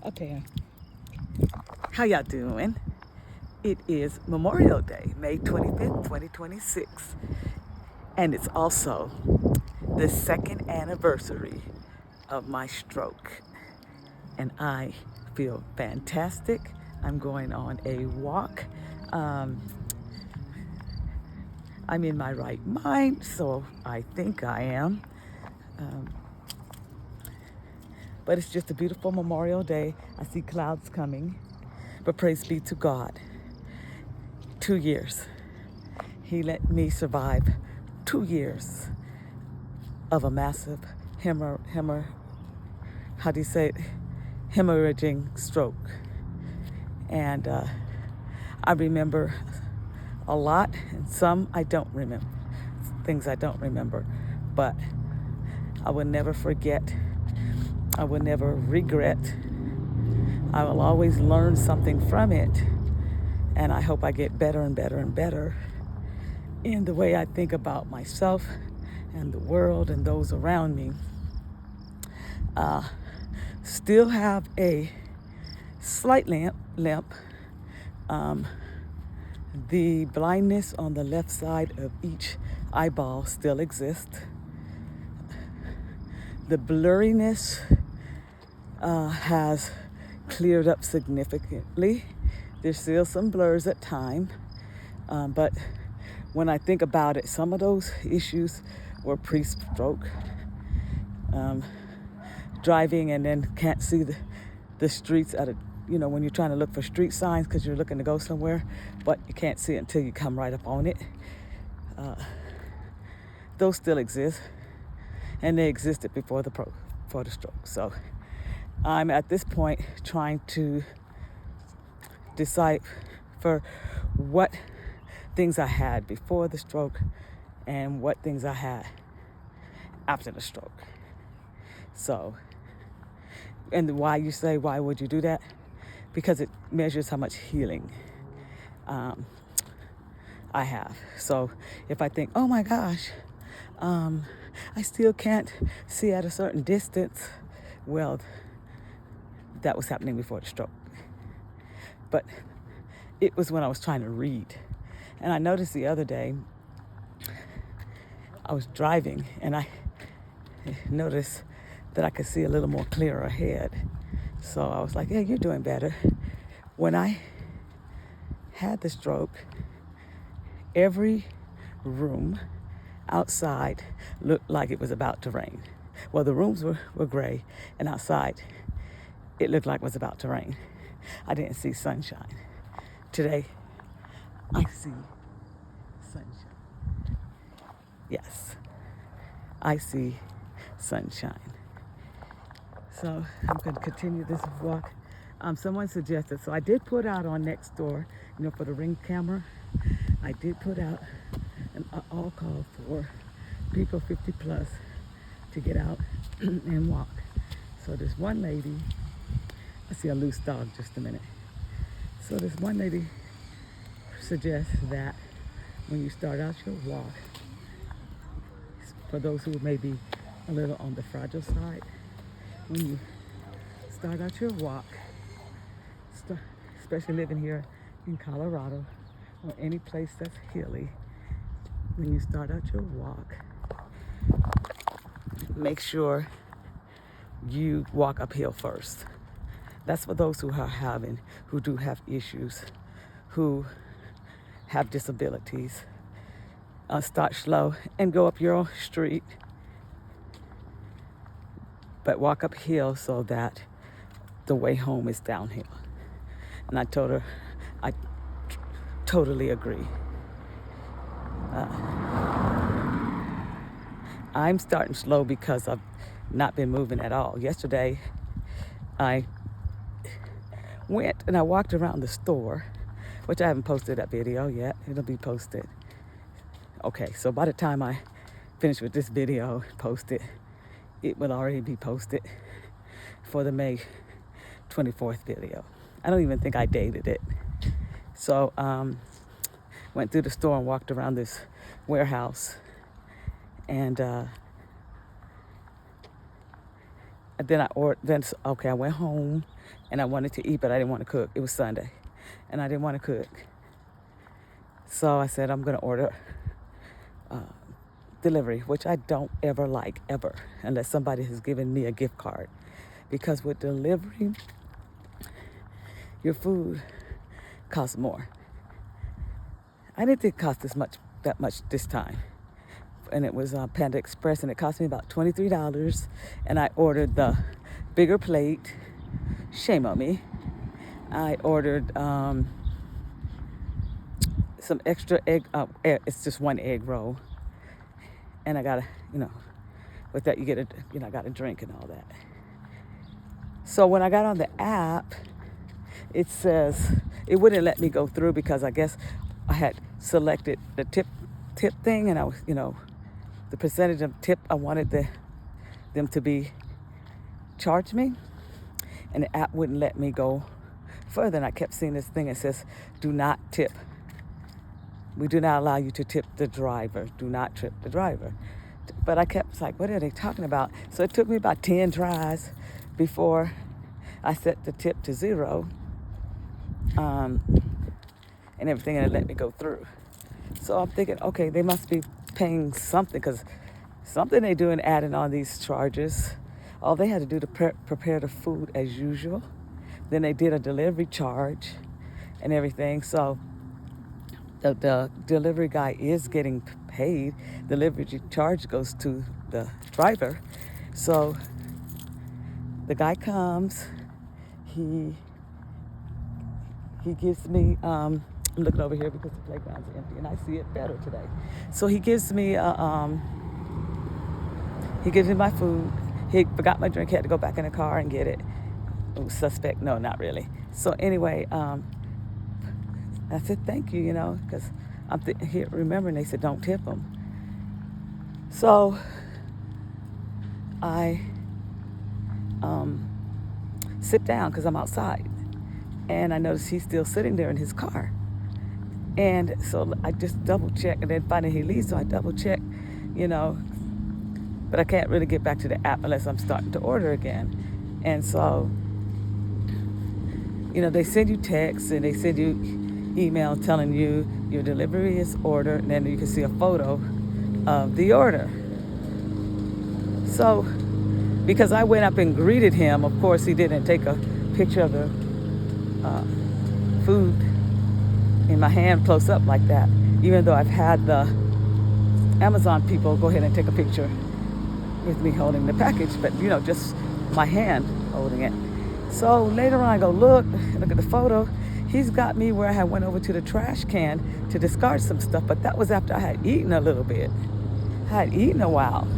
Okay. How y'all doing? It is Memorial Day, May 25th, 2026. And it's also the second anniversary of my stroke. And I feel fantastic. I'm going on a walk. Um, I'm in my right mind, so I think I am. Um, but it's just a beautiful Memorial Day. I see clouds coming, but praise be to God. 2 years. He let me survive 2 years of a massive how do you say it? Hemorrhaging stroke. And I remember a lot, and some I don't remember, things I don't remember. But I will never forget. I will never regret. I will always learn something from it. And I hope I get better and better and better in the way I think about myself and the world and those around me. Still have a slight limp. The blindness on the left side of each eyeball still exists. The blurriness has cleared up significantly. There's still some blurs at times, but when I think about it, some of those issues were pre-stroke. Driving and then can't see the streets when you're trying to look for street signs because you're looking to go somewhere, but you can't see it until you come right up on it. Those still exist, and they existed before the stroke. So I'm at this point trying to decipher what things I had before the stroke and what things I had after the stroke. So, and why you say, why would you do that? Because it measures how much healing I have. So if I think, oh my gosh, I still can't see at a certain distance, well, that was happening before the stroke. But it was when I was trying to read. And I noticed the other day, I was driving and I noticed that I could see a little more clearer ahead. So I was like, yeah, you're doing better. When I had the stroke, every room outside looked like it was about to rain. Well, the rooms were gray, and outside it looked like it was about to rain. I didn't see sunshine. Today, I see sunshine. Yes, I see sunshine. So I'm going to continue this walk. Someone suggested, so I did put out on Nextdoor, for the Ring camera, I did put out an all call for people 50 plus to get out and walk. So this one lady, I see a loose dog, just a minute. So this one lady suggests that when you start out your walk, for those who may be a little on the fragile side, when you start out your walk, especially living here in Colorado or any place that's hilly, when you start out your walk, make sure you walk uphill first. That's for those who do have issues, who have disabilities. Start slow and go up your street, but walk uphill so that the way home is downhill. And I told her, I totally agree. I'm starting slow because I've not been moving at all. Yesterday, I went and I walked around the store, which I haven't posted that video yet. It'll be posted. Okay, so by the time I finish with this video, post it, it will already be posted for the May 24th video. I don't even think I dated it. So, went through the store and walked around this warehouse, and then I ordered. Then okay, I went home, and I wanted to eat, but I didn't want to cook. It was Sunday, and I didn't want to cook. So I said I'm gonna order delivery, which I don't ever like ever, unless somebody has given me a gift card, because with delivery, your food costs more. I didn't think it cost that much this time. And it was Panda Express, and it cost me about $23. And I ordered the bigger plate. Shame on me. I ordered some extra egg. It's just one egg roll. And I got with that you get I got a drink and all that. So when I got on the app, it says it wouldn't let me go through because I guess I had selected the tip thing, and I was, the percentage of tip I wanted them to be charge me, and the app wouldn't let me go further. And I kept seeing this thing that says, "Do not tip. We do not allow you to tip the driver. Do not tip the driver." But I kept like, what are they talking about? So it took me about 10 tries before I set the tip to 0, and everything, and it let me go through. So I'm thinking, okay, they must be paying something, because something they doing adding on these charges. All they had to do to prepare the food as usual. Then they did a delivery charge and everything. So the delivery guy is getting paid. Delivery charge goes to the driver. So the guy comes, he gives me, I'm looking over here because the playground's empty and I see it better today. So he gives me my food. He forgot my drink, he had to go back in the car and get it. It was suspect, no, not really. So anyway, I said, thank you, because I'm here remembering they said don't tip them. So I sit down because I'm outside, and I noticed he's still sitting there in his car. And so I just double check, and then finally he leaves, so I double check, but I can't really get back to the app unless I'm starting to order again. And so, they send you texts and they send you email telling you your delivery is ordered, and then you can see a photo of the order. So, because I went up and greeted him, of course he didn't take a picture of the food in my hand close up like that, even though I've had the Amazon people go ahead and take a picture with me holding the package, but just my hand holding it. So later on I go look at the photo. He's got me where I had went over to the trash can to discard some stuff, but that was after I had eaten a little bit. I had eaten a while,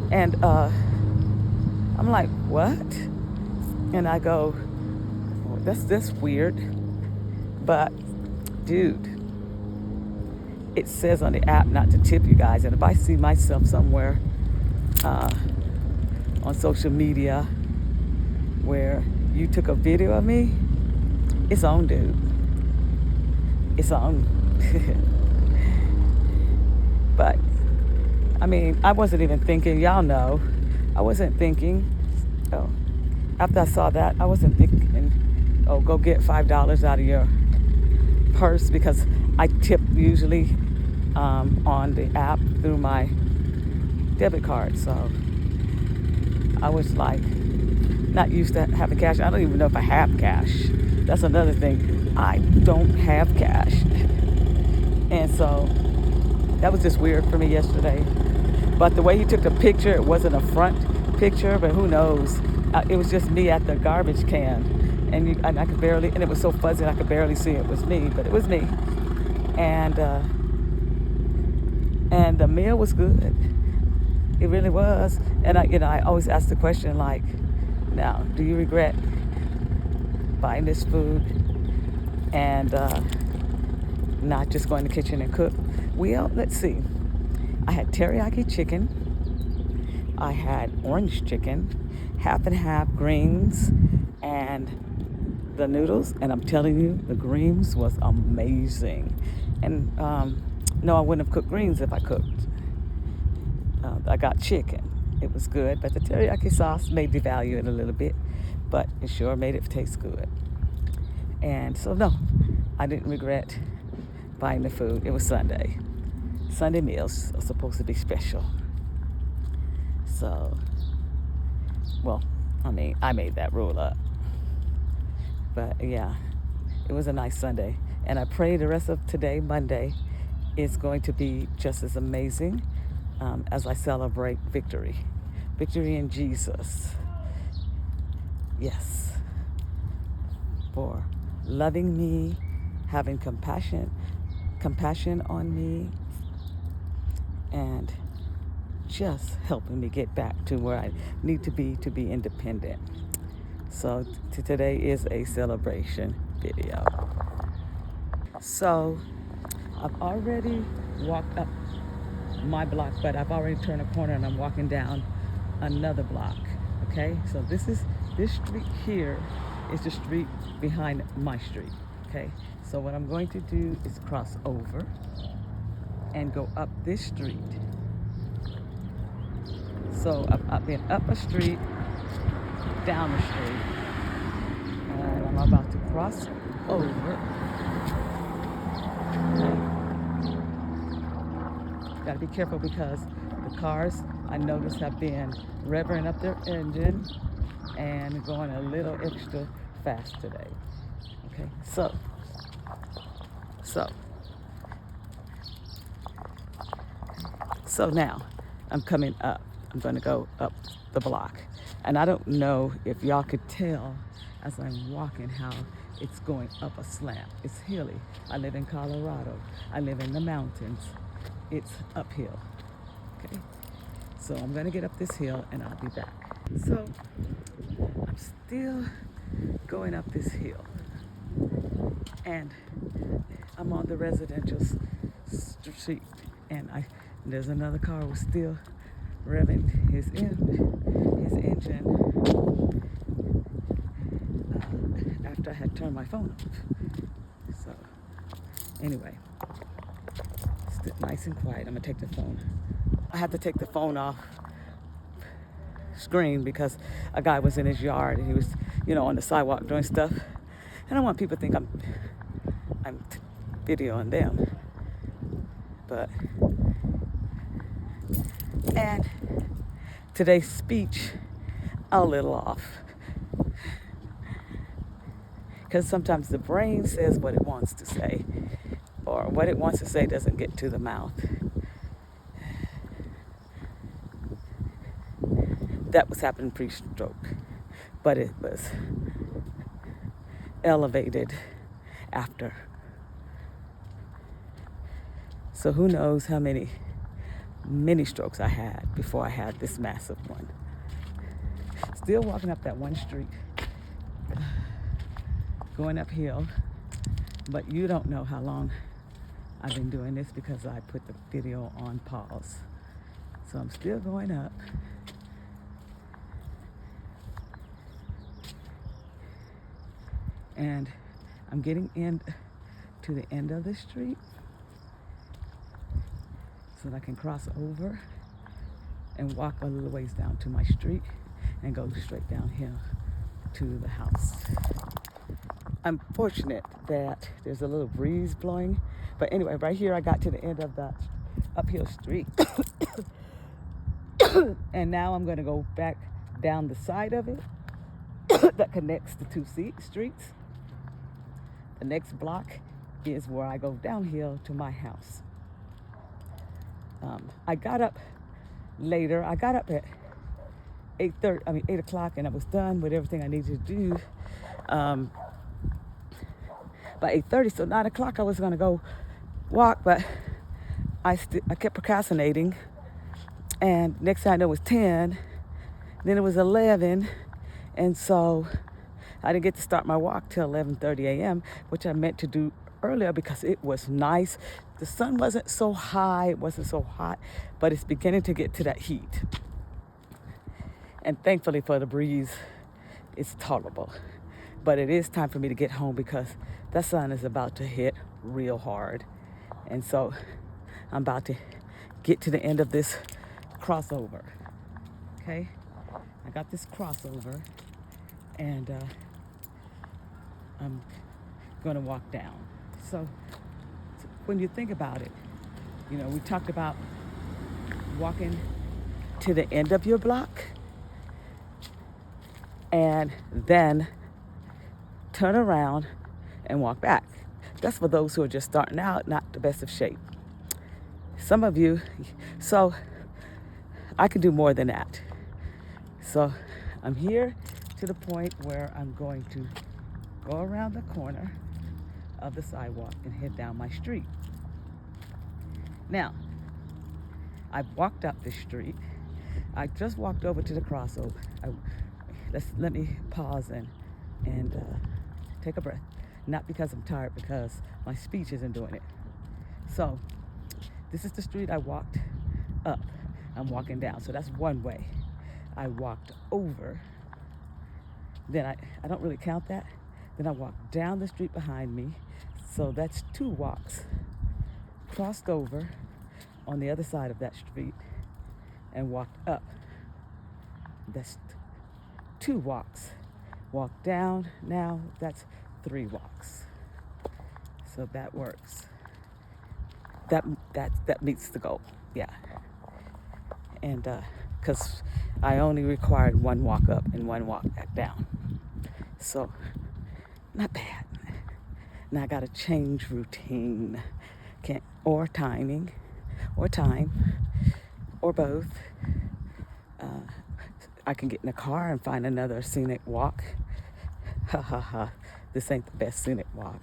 and I'm like, what? And I go, well, that's weird. But dude, it says on the app not to tip you guys, and if I see myself somewhere on social media where you took a video of me, it's on, dude. It's on. But I wasn't even thinking. Y'all know, I wasn't thinking. Oh, after I saw that, I wasn't thinking, oh, go get $5 out of your purse, because I tip usually on the app through my debit card. So I was like, not used to having cash. I don't even know if I have cash. That's another thing. I don't have cash. And so that was just weird for me yesterday. But the way he took the picture, it wasn't a front picture, but who knows? It was just me at the garbage can. And I could barely, and it was so fuzzy I could barely see it was me, but it was me. And the meal was good. It really was. And I always ask the question, like, now, do you regret buying this food and not just going to the kitchen and cook? Well, let's see. I had teriyaki chicken. I had orange chicken, half and half greens, and the noodles. And I'm telling you, the greens was amazing. And no, I wouldn't have cooked greens if I cooked. I got chicken. It was good, but the teriyaki sauce may devalue it a little bit, but it sure made it taste good. And so, no, I didn't regret buying the food. It was Sunday. Sunday meals are supposed to be special. So, well, I mean, I made that rule up. But yeah, it was a nice Sunday. And I pray the rest of today, Monday, is going to be just as amazing as I celebrate victory. Victory in Jesus. Yes. For loving me, having compassion on me, and just helping me get back to where I need to be independent. So today is a celebration video. So I've already walked up my block, but I've already turned a corner and I'm walking down another block. Okay, so this street here is the street behind my street. Okay, so what I'm going to do is cross over and go up this street. So I've been up a street, down the street, and I'm about to cross over. Gotta be careful because the cars, I noticed, have been revving up their engine and going a little extra fast today. Okay, so now I'm coming up. I'm gonna go up the block. And I don't know if y'all could tell as I'm walking how it's going up a slant. It's hilly. I live in Colorado. I live in the mountains. It's uphill. Okay, so I'm gonna get up this hill and I'll be back. So I'm still going up this hill and I'm on the residential street, and there's another car who's still revving his engine after I had turned my phone off. So anyway, still nice and quiet. I'm gonna take the phone. I had to take the phone off screen because a guy was in his yard and he was, on the sidewalk doing stuff. And I don't want people to think I'm videoing them. And today's speech, a little off. Because sometimes the brain says what it wants to say, or what it wants to say doesn't get to the mouth. That was happening pre-stroke, but it was elevated after. So who knows how many strokes I had before I had this massive one. Still walking up that one street, going uphill, but you don't know how long I've been doing this because I put the video on pause. So I'm still going up. And I'm getting to the end of the street so that I can cross over and walk a little ways down to my street and go straight down here to the house. I'm fortunate that there's a little breeze blowing. But anyway, right here I got to the end of that uphill street. And now I'm going to go back down the side of it that connects the two streets. The next block is where I go downhill to my house. I got up later. I got up at 8 o'clock, and I was done with everything I needed to do by 8:30. So 9 o'clock I was gonna go walk, but I kept procrastinating. And next thing I know, it was 10. Then it was 11, and so I didn't get to start my walk till 11:30 a.m., which I meant to do earlier because it was nice. The sun wasn't so high, it wasn't so hot, but it's beginning to get to that heat. And thankfully for the breeze, it's tolerable. But it is time for me to get home because the sun is about to hit real hard. And so I'm about to get to the end of this crossover. okay? I got this crossover, and I'm gonna walk down. So when you think about it, you know, we talked about walking to the end of your block and then turn around and walk back. That's for those who are just starting out, not the best of shape. Some of you, so I can do more than that. So I'm here to the point where I'm going to go around the corner of the sidewalk and head down my street. Now, I've walked up this street. I just walked over to the crossover. Let me pause and take a breath. Not because I'm tired, because my speech isn't doing it. So this is the street I walked up. I'm walking down, so that's one way. I walked over, then I don't really count that. Then I walked down the street behind me, so that's 2 walks. Crossed over on the other side of that street and walked up. That's 2 walks. Walked down, now that's 3 walks. So that works. That meets the goal, yeah. And because I only required 1 walk up and 1 walk back down. So, not bad. Now I gotta change routine. Or timing, or time, or both. I can get in a car and find another scenic walk. Ha ha ha, this ain't the best scenic walk.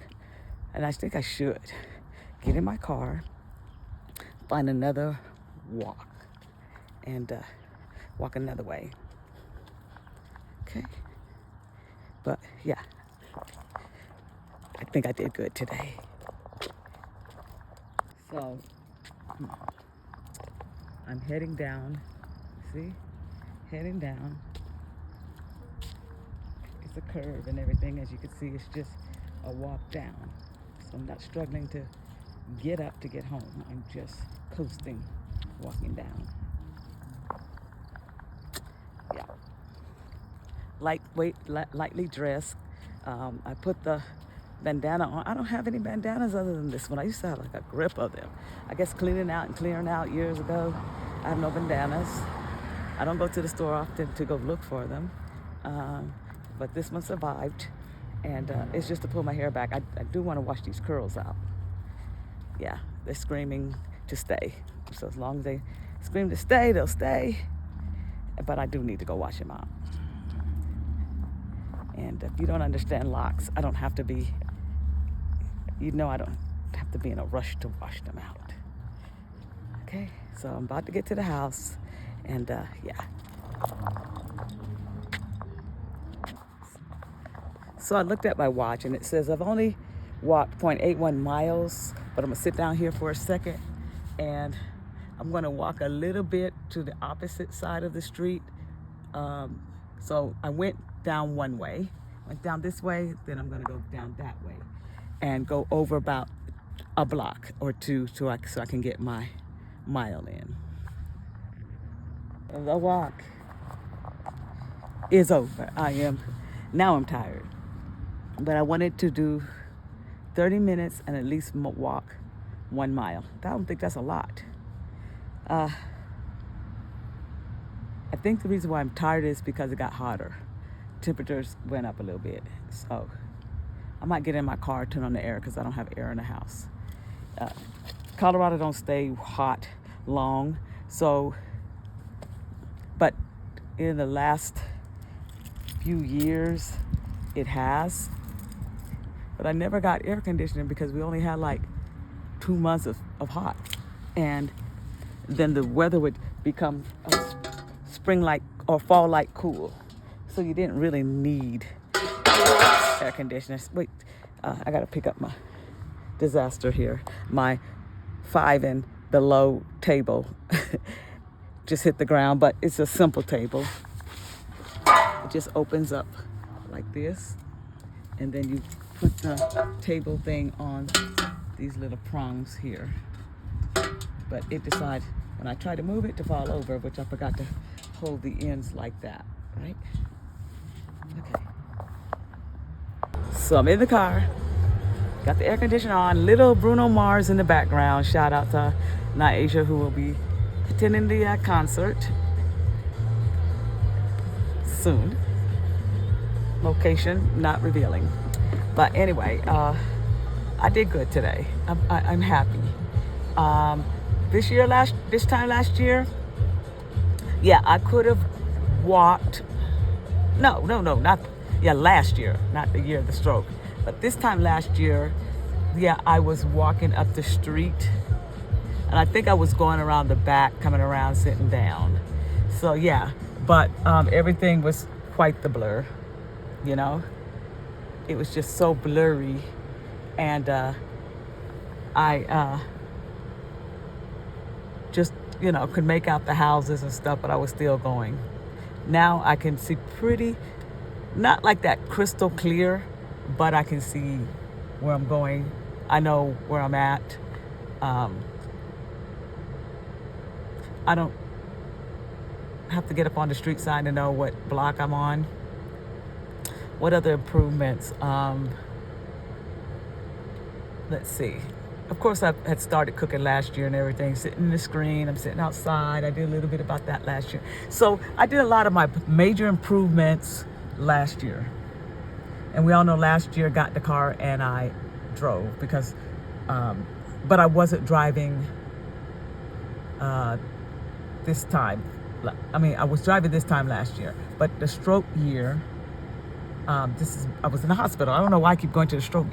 And I think I should get in my car, find another walk, and walk another way. Okay? But yeah, I think I did good today. So I'm heading down, see? Heading down. It's a curve and everything, as you can see, it's just a walk down. So I'm not struggling to get up to get home. I'm just coasting, walking down. Yeah. Lightly dressed. I put the bandana on. I don't have any bandanas other than this one. I used to have like a grip of them. I guess clearing out years ago. I have no bandanas. I don't go to the store often to go look for them. But this one survived. And it's just to pull my hair back. I do want to wash these curls out. Yeah, they're screaming to stay. So as long as they scream to stay, they'll stay. But I do need to go wash them out. And if you don't understand locks, I don't have to be, I don't have to be in a rush to wash them out. Okay, so I'm about to get to the house, and yeah. So I looked at my watch, and it says I've only walked 0.81 miles, but I'm gonna sit down here for a second, and I'm gonna walk a little bit to the opposite side of the street. So I went down one way, went down this way, then I'm gonna go down that way and go over about a block or 2 so I can get my mile in. The walk is over. Now I'm tired, but I wanted to do 30 minutes and at least walk 1 mile. I don't think that's a lot. I think the reason why I'm tired is because it got hotter. Temperatures went up a little bit. So I might get in my car, turn on the air because I don't have air in the house. Colorado don't stay hot long. So, but in the last few years, it has. But I never got air conditioning because we only had like 2 months of hot. And then the weather would become spring-like or fall-like cool. So you didn't really need air conditioners. Wait, I gotta pick up my disaster here. My 5 and below table just hit the ground, but it's a simple table. It just opens up like this, and then you put the table thing on these little prongs here. But it decided when I tried to move it to fall over, which I forgot to hold the ends like that, right? Okay. So I'm in the car, got the air conditioner on, little Bruno Mars in the background. Shout out to Naisha, who will be attending the concert soon. Location not revealing. But anyway, I did good today. I'm happy. This time last year, yeah, I could have walked. No, not, yeah, last year, not the year of the stroke. But this time last year, yeah, I was walking up the street, and I think I was going around the back, coming around, sitting down. So yeah, but everything was quite the blur, you know? It was just so blurry, and I just, could make out the houses and stuff, but I was still going. Now I can see pretty, not like that crystal clear, but I can see where I'm going. I know where I'm at. I don't have to get up on the street sign to know what block I'm on. What other improvements? Let's see. Of course, I had started cooking last year and everything, sitting in the screen. I'm sitting outside. I did a little bit about that last year. So I did a lot of my major improvements last year. And we all know last year I got in the car and I drove because, but I wasn't driving this time. I mean, I was driving this time last year, but the stroke year, I was in the hospital. I don't know why I keep going to the stroke